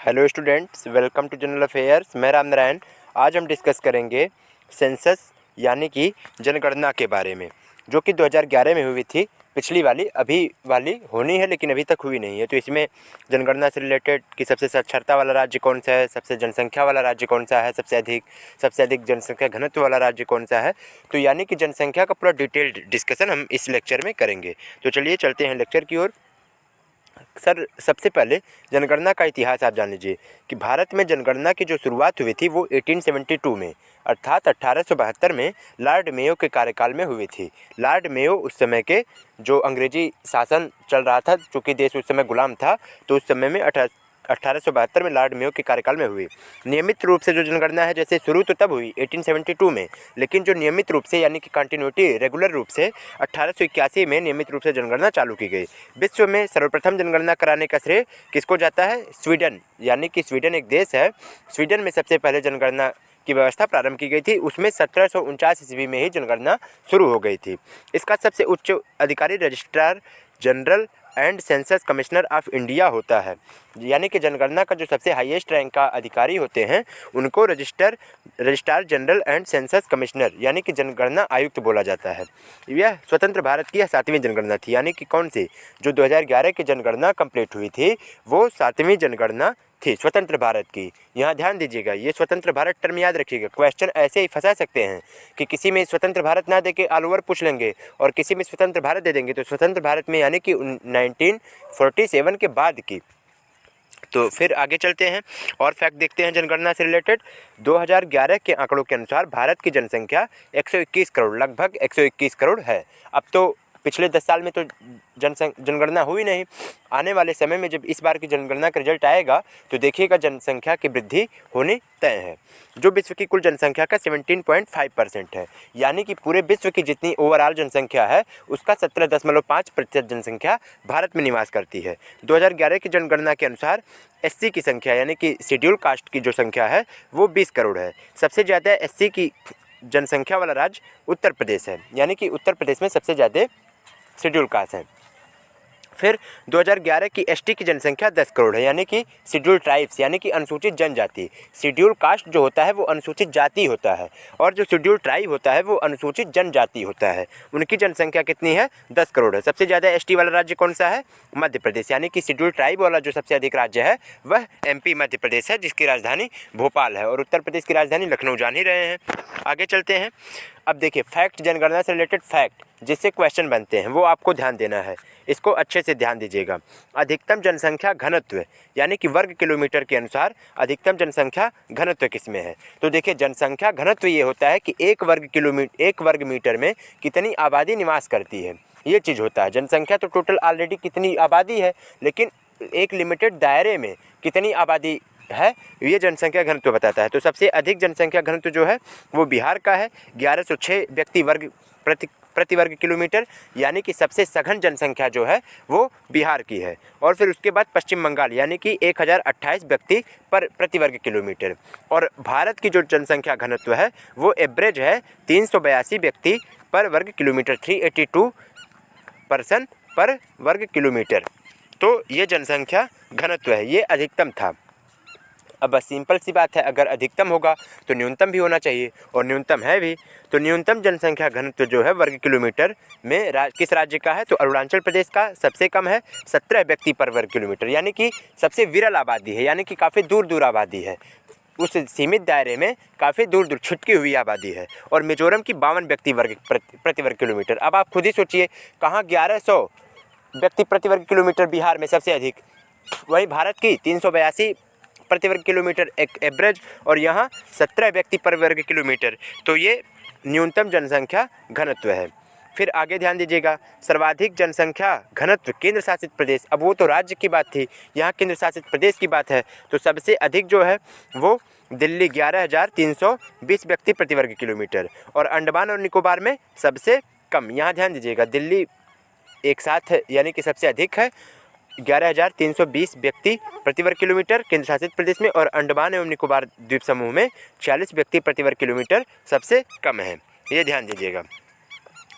Hello students, welcome to general affairs. मैं राम नारायण। आज हम डिस्कस करेंगे सेंसस यानी कि जनगणना के बारे में, जो कि 2011 में हुई थी। पिछली वाली अभी वाली होनी है लेकिन अभी तक हुई नहीं है। तो इसमें जनगणना से रिलेटेड कि सबसे साक्षरता वाला राज्य कौन सा है, सबसे जनसंख्या वाला राज्य कौन सा है, सबसे अधिक जनसंख्या घनत्व वाला राज्य कौन सा है। तो यानी कि जनसंख्या का पूरा डिटेल्ड डिस्कशन हम इस लेक्चर में करेंगे। तो चलिए चलते हैं लेक्चर की ओर। सर, सबसे पहले जनगणना का इतिहास आप जान लीजिए कि भारत में जनगणना की जो शुरुआत हुई थी वो 1872 में, अर्थात 1872 में लॉर्ड मेयो के कार्यकाल में हुई थी। लॉर्ड मेयो उस समय के जो अंग्रेजी शासन चल रहा था, चूँकि देश उस समय गुलाम था, तो उस समय में 1872 में लॉर्ड मेयो के कार्यकाल में हुई। नियमित रूप से जो जनगणना है, जैसे शुरू तो तब हुई 1872 में, लेकिन जो नियमित रूप से यानी कि कंटिन्यूटी रेगुलर रूप से 1881 में नियमित रूप से जनगणना चालू की गई। विश्व में सर्वप्रथम जनगणना कराने का श्रेय किसको जाता है? स्वीडन, यानी कि स्वीडन एक देश है। स्वीडन में सबसे पहले जनगणना की व्यवस्था प्रारंभ की गई थी। उसमें 1749 ईस्वी में ही जनगणना शुरू हो गई थी। इसका सबसे उच्च अधिकारी registrar general and census commissioner of India होता है। यानी कि जनगणना का जो सबसे हाईएस्ट रैंक का अधिकारी होते हैं उनको registrar general and census commissioner यानी कि जनगणना आयुक्त बोला जाता है। यह स्वतंत्र भारत की 7वीं जनगणना थी। यानी कि कौन सी? जो 2011 की जनगणना कंप्लीट हुई थी वो 7वीं जनगणना थी स्वतंत्र भारत की। यहाँ ध्यान दीजिएगा, ये स्वतंत्र भारत टर्म याद रखिएगा। क्वेश्चन ऐसे ही फंसा सकते हैं कि किसी में स्वतंत्र भारत ना देके ऑल ओवर पूछ लेंगे और किसी में स्वतंत्र भारत दे देंगे। तो स्वतंत्र भारत में यानी कि 1947 के बाद की। तो फिर आगे चलते हैं और फैक्ट देखते हैं जनगणना से रिलेटेड। 2011 के आंकड़ों के अनुसार भारत की जनसंख्या 121 करोड़, लगभग 121 करोड़ है। अब तो पिछले 10 साल में तो जनगणना हुई नहीं। आने वाले समय में जब इस बार की जनगणना का रिजल्ट आएगा तो देखिएगा जनसंख्या की वृद्धि होनी तय है, जो विश्व की कुल जनसंख्या का 17.5% है। यानी कि पूरे विश्व की जितनी ओवरऑल जनसंख्या है उसका 17.5% जनसंख्या भारत में निवास करती है। 2011 की जनगणना के अनुसार एससी की संख्या यानी कि शेड्यूल कास्ट की जो संख्या है वो 20 करोड़ है। सबसे ज़्यादा एससी की जनसंख्या वाला राज्य उत्तर प्रदेश है। यानी कि उत्तर प्रदेश में सबसे ज़्यादा शेड्यूल कास्ट है। फिर 2011 की एसटी की जनसंख्या 10 करोड़ है, यानी कि शेड्यूल ट्राइब्स यानी कि अनुसूचित जनजाति। शेड्यूल कास्ट जो होता है वो अनुसूचित जाति होता है और जो शेड्यूल ट्राइब होता है वो अनुसूचित जनजाति होता है। उनकी जनसंख्या कितनी है? 10 करोड़ है। सबसे ज़्यादा एसटी वाला राज्य कौन सा है? मध्य प्रदेश। यानी कि शेड्यूल ट्राइब वाला जो सबसे अधिक राज्य है वह एमपी मध्य प्रदेश है, जिसकी राजधानी भोपाल है, और उत्तर प्रदेश की राजधानी लखनऊ जान ही रहे हैं। आगे चलते हैं। अब देखिए फैक्ट, जनगणना से रिलेटेड फैक्ट जिससे क्वेश्चन बनते हैं वो आपको ध्यान देना है। इसको अच्छे से ध्यान दीजिएगा। अधिकतम जनसंख्या घनत्व यानी कि वर्ग किलोमीटर के अनुसार अधिकतम जनसंख्या घनत्व किस में है? तो देखिए जनसंख्या घनत्व ये होता है कि एक वर्ग मीटर में कितनी आबादी निवास करती है, ये चीज़ होता है। जनसंख्या तो टोटल ऑलरेडी कितनी आबादी है, लेकिन एक लिमिटेड दायरे में कितनी आबादी है ये जनसंख्या घनत्व बताता है। तो सबसे अधिक जनसंख्या घनत्व जो है वो बिहार का है, 1106 व्यक्ति वर्ग प्रति वर्ग किलोमीटर। यानी कि सबसे सघन जनसंख्या जो है वो बिहार की है। और फिर उसके बाद पश्चिम बंगाल यानी कि 1028 व्यक्ति प्रति वर्ग किलोमीटर। और भारत की जो जनसंख्या घनत्व है वो एवरेज है 382 व्यक्ति पर वर्ग किलोमीटर, 382 पर्सन पर वर्ग किलोमीटर। तो ये जनसंख्या घनत्व है, ये अधिकतम था। अब बस सिंपल सी बात है, अगर अधिकतम होगा तो न्यूनतम भी होना चाहिए, और न्यूनतम है भी। तो न्यूनतम जनसंख्या घनत्व जो है वर्ग किलोमीटर में किस राज्य का है? तो अरुणाचल प्रदेश का सबसे कम है, 17 व्यक्ति पर वर्ग किलोमीटर। यानी कि सबसे विरल आबादी है, यानी कि काफ़ी दूर दूर आबादी है, उस सीमित दायरे में काफ़ी दूर दूर छिटकी हुई आबादी है। और मिजोरम की 52 व्यक्ति प्रति वर्ग किलोमीटर। अब आप खुद ही सोचिए, कहाँ 1100 व्यक्ति प्रति वर्ग किलोमीटर बिहार में सबसे अधिक, वहीं भारत की 382 प्रति वर्ग किलोमीटर एक एवरेज, और यहाँ 17 व्यक्ति पर वर्ग किलोमीटर। तो ये न्यूनतम जनसंख्या घनत्व है। फिर आगे ध्यान दीजिएगा, सर्वाधिक जनसंख्या घनत्व केंद्र शासित प्रदेश। अब वो तो राज्य की बात थी, यहाँ केंद्र शासित प्रदेश की बात है। तो सबसे अधिक जो है वो दिल्ली, 11,320 व्यक्ति प्रति वर्ग किलोमीटर, और अंडमान और निकोबार में सबसे कम। यहाँ ध्यान दीजिएगा, दिल्ली एक साथ है यानी कि सबसे अधिक है, 11,320 व्यक्ति प्रति वर्ग किलोमीटर केंद्र शासित प्रदेश में, और अंडमान एवं निकोबार द्वीप समूह में 40 व्यक्ति प्रति वर्ग किलोमीटर सबसे कम है। ये ध्यान दीजिएगा।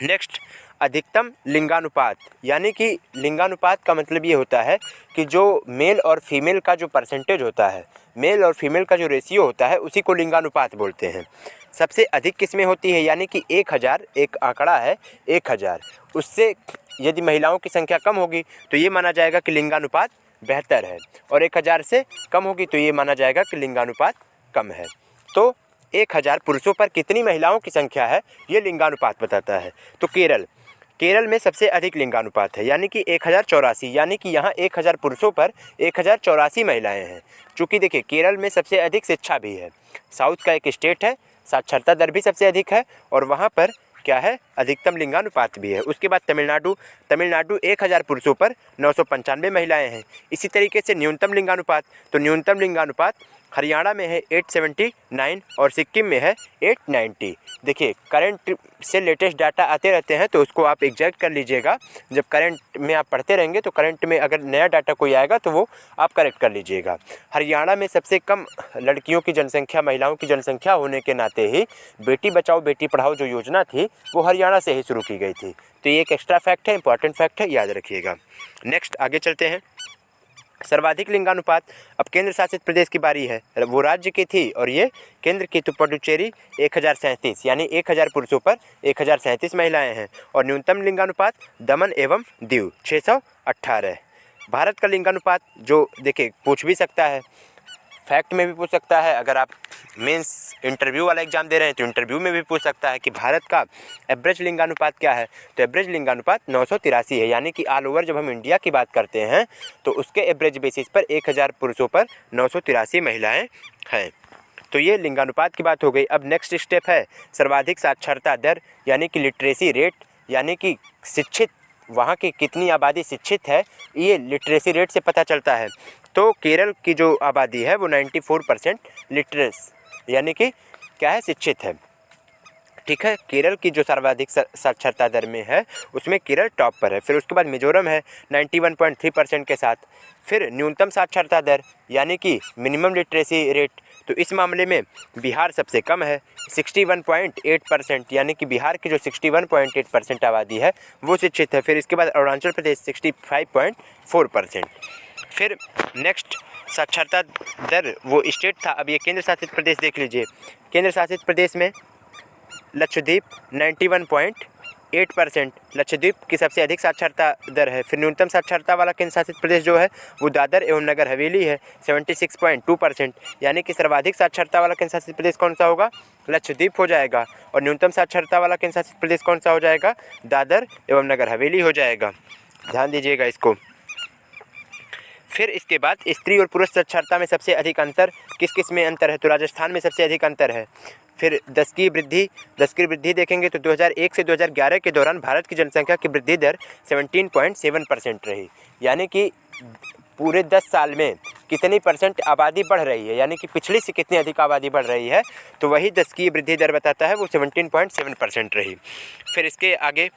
नेक्स्ट, अधिकतम लिंगानुपात, यानी कि लिंगानुपात का मतलब ये होता है कि जो मेल और फीमेल का जो परसेंटेज होता है, मेल और फीमेल का जो रेशियो होता है, उसी को लिंगानुपात बोलते हैं। सबसे अधिक किसमें होती है, यानी कि 1000 एक आंकड़ा है 1000, उससे यदि महिलाओं की संख्या कम होगी तो ये माना जाएगा कि लिंगानुपात बेहतर है, और 1000 से कम होगी तो ये माना जाएगा कि लिंगानुपात कम है। तो 1000 पुरुषों पर कितनी महिलाओं की संख्या है, ये लिंगानुपात बताता है। तो केरल में सबसे अधिक लिंगानुपात है, यानी कि 1084, यानी कि यहाँ 1000 पुरुषों पर 1084 महिलाएं हैं। चूँकि देखिए केरल में सबसे अधिक शिक्षा भी है, साउथ का एक स्टेट है, साक्षरता दर भी सबसे अधिक है, और वहाँ पर क्या है, अधिकतम लिंगानुपात भी है। उसके बाद तमिलनाडु 1000 पुरुषों पर 995 महिलाएं हैं। इसी तरीके से न्यूनतम लिंगानुपात, तो न्यूनतम लिंगानुपात हरियाणा में है 879 और सिक्किम में है 890। देखिए करंट से लेटेस्ट डाटा आते रहते हैं, तो उसको आप एग्जैक्ट कर लीजिएगा। जब करंट में आप पढ़ते रहेंगे तो करंट में अगर नया डाटा कोई आएगा तो वो आप करेक्ट कर लीजिएगा। हरियाणा में सबसे कम लड़कियों की जनसंख्या, महिलाओं की जनसंख्या होने के नाते ही बेटी बचाओ बेटी पढ़ाओ जो योजना थी वो हरियाणा से ही शुरू की गई थी। तो ये एक एक्स्ट्रा फैक्ट है, इंपॉर्टेंट फैक्ट है, याद रखिएगा। नेक्स्ट आगे चलते हैं। सर्वाधिक लिंगानुपात, अब केंद्र शासित प्रदेश की बारी है, वो राज्य की थी और ये केंद्र की, तो पुडुचेरी 1037, यानी 1000 पुरुषों पर 1037 महिलाएं हैं। और न्यूनतम लिंगानुपात दमन एवं दीव 618। भारत का लिंगानुपात जो देखिए पूछ भी सकता है, फैक्ट में भी पूछ सकता है, अगर आप मेंस इंटरव्यू वाला एग्जाम दे रहे हैं तो इंटरव्यू में भी पूछ सकता है कि भारत का एवरेज लिंगानुपात क्या है। तो एवरेज लिंगानुपात 983 है, यानी कि ऑल ओवर जब हम इंडिया की बात करते हैं तो उसके एवरेज बेसिस पर 1000 पुरुषों पर 983 महिलाएं हैं। तो ये लिंगानुपात की बात हो गई। अब नेक्स्ट स्टेप है सर्वाधिक साक्षरता दर, यानी कि लिटरेसी रेट, यानी कि शिक्षित, वहाँ की कितनी आबादी शिक्षित है, ये लिटरेसी रेट से पता चलता है। तो केरल की जो आबादी है वो 94% लिटरेस, यानी कि क्या है, शिक्षित है। ठीक है, केरल की जो सर्वाधिक साक्षरता दर में है उसमें केरल टॉप पर है। फिर उसके बाद मिजोरम है 91.3% के साथ। फिर न्यूनतम साक्षरता दर, यानी कि मिनिमम लिटरेसी रेट, तो इस मामले में बिहार सबसे कम है 61.8%, यानी कि बिहार की जो 61.8% आबादी है वो शिक्षित है। फिर इसके बाद अरुणाचल प्रदेश 65.4%। फिर नेक्स्ट साक्षरता दर वो स्टेट था, अब ये केंद्र शासित प्रदेश देख लीजिए। केंद्र शासित प्रदेश में लक्षद्वीप 91.8%, लक्षद्वीप की सबसे अधिक साक्षरता दर है। फिर न्यूनतम साक्षरता वाला केंद्र शासित प्रदेश जो है वो दादर एवं नगर हवेली है 76.2%, यानी कि सर्वाधिक साक्षरता वाला केंद्र शासित प्रदेश कौन सा होगा, लक्षद्वीप हो जाएगा। और न्यूनतम साक्षरता वाला केंद्र शासित प्रदेश कौन सा हो जाएगा, दादर एवं नगर हवेली हो जाएगा। ध्यान दीजिएगा इसको। फिर इसके बाद स्त्री और पुरुष साक्षरता में सबसे अधिक अंतर किस किस में अंतर है, तो राजस्थान में सबसे अधिक अंतर है। फिर 10 की वृद्धि देखेंगे तो 2001 से 2011 के दौरान भारत की जनसंख्या की वृद्धि दर 17.7% रही, यानी कि पूरे 10 साल में कितनी परसेंट आबादी बढ़ रही है, यानी कि पिछली से कितनी अधिक आबादी बढ़ रही है, तो वही 10 की वृद्धि दर बताता है, वो 17.7% रही। फिर इसके आगे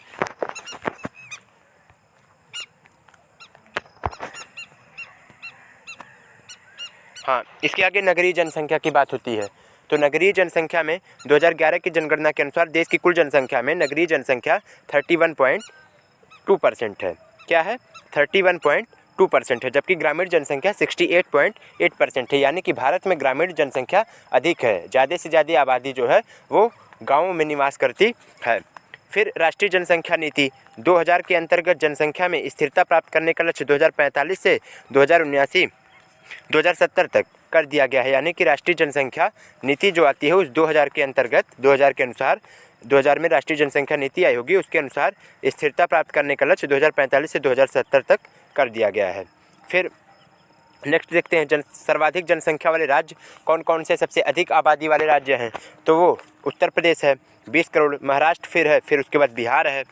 इसके आगे नगरीय जनसंख्या की बात होती है। तो नगरीय जनसंख्या में 2011 की जनगणना के अनुसार देश की कुल जनसंख्या में नगरीय जनसंख्या 31.2% है। क्या है, 31.2% है, जबकि ग्रामीण जनसंख्या 68.8% है, यानी कि भारत में ग्रामीण जनसंख्या अधिक है, ज़्यादा से ज़्यादा आबादी जो है वो गाँवों में निवास करती है। फिर राष्ट्रीय जनसंख्या नीति 2000 के अंतर्गत जनसंख्या में स्थिरता प्राप्त करने का लक्ष्य 2045 से 2070 तक कर दिया गया है, यानी कि राष्ट्रीय जनसंख्या नीति जो आती है उस 2000 के अंतर्गत 2000 के अनुसार 2000 में राष्ट्रीय जनसंख्या नीति आई होगी, उसके अनुसार स्थिरता प्राप्त करने का लक्ष्य 2045 से 2070 तक कर दिया गया है। फिर नेक्स्ट देखते हैं सर्वाधिक जनसंख्या वाले राज्य कौन कौन से सबसे अधिक आबादी वाले राज्य हैं, तो वो उत्तर प्रदेश है 20 करोड़, महाराष्ट्र फिर है, फिर उसके बाद बिहार है।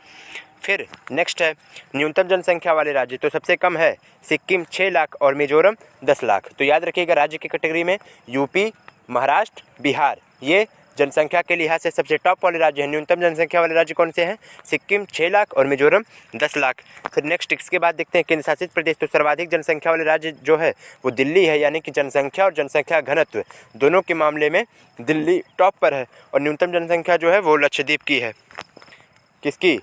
फिर नेक्स्ट है न्यूनतम जनसंख्या वाले राज्य, तो सबसे कम है सिक्किम 6 लाख और मिजोरम 10 लाख। तो याद रखिएगा राज्य की कैटेगरी में यूपी, महाराष्ट्र, बिहार, ये जनसंख्या के लिहाज से सबसे टॉप वाले राज्य हैं। न्यूनतम जनसंख्या वाले राज्य कौन से हैं, सिक्किम 6 लाख और मिजोरम 10 लाख। फिर नेक्स्ट इसके बाद देखते हैं केंद्र शासित प्रदेश, तो सर्वाधिक जनसंख्या वाले राज्य जो है वो दिल्ली है, यानी कि जनसंख्या और जनसंख्या घनत्व दोनों के मामले में दिल्ली टॉप पर है। और न्यूनतम जनसंख्या जो है वो लक्षद्वीप की है, किसकी,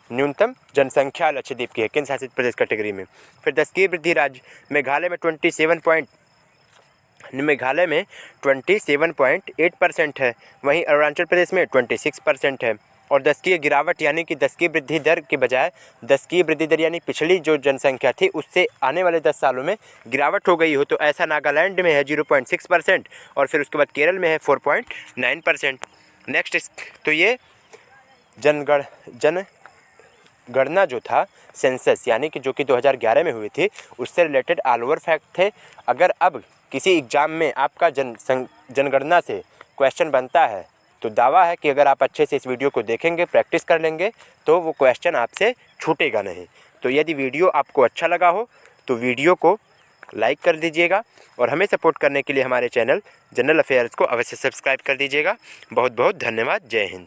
न्यूनतम जनसंख्या लक्षद्वीप की है, केंद्र शासित प्रदेश कैटेगरी में। फिर 10 की वृद्धि राज्य मेघालय में 27.8% है, वहीं अरुणाचल प्रदेश में 26% है। और 10 की गिरावट यानी कि 10 की वृद्धि दर के बजाय 10 की वृद्धि दर यानी पिछली जो जनसंख्या थी उससे आने वाले 10 सालों में गिरावट हो गई हो, तो ऐसा नागालैंड में है 0.6% और फिर उसके बाद केरल में है 4.9%। नेक्स्ट, तो ये जनगणना जो था सेंसस यानी कि जो कि 2011 में हुई थी उससे रिलेटेड ऑल ओवर फैक्ट थे। अगर अब किसी एग्ज़ाम में आपका जनगणना से क्वेश्चन बनता है तो दावा है कि अगर आप अच्छे से इस वीडियो को देखेंगे, प्रैक्टिस कर लेंगे तो वो क्वेश्चन आपसे छूटेगा नहीं। तो यदि वीडियो आपको अच्छा लगा हो तो वीडियो को लाइक कर दीजिएगा और हमें सपोर्ट करने के लिए हमारे चैनल जनरल अफेयर्स को अवश्य सब्सक्राइब कर दीजिएगा। बहुत बहुत धन्यवाद। जय हिंद।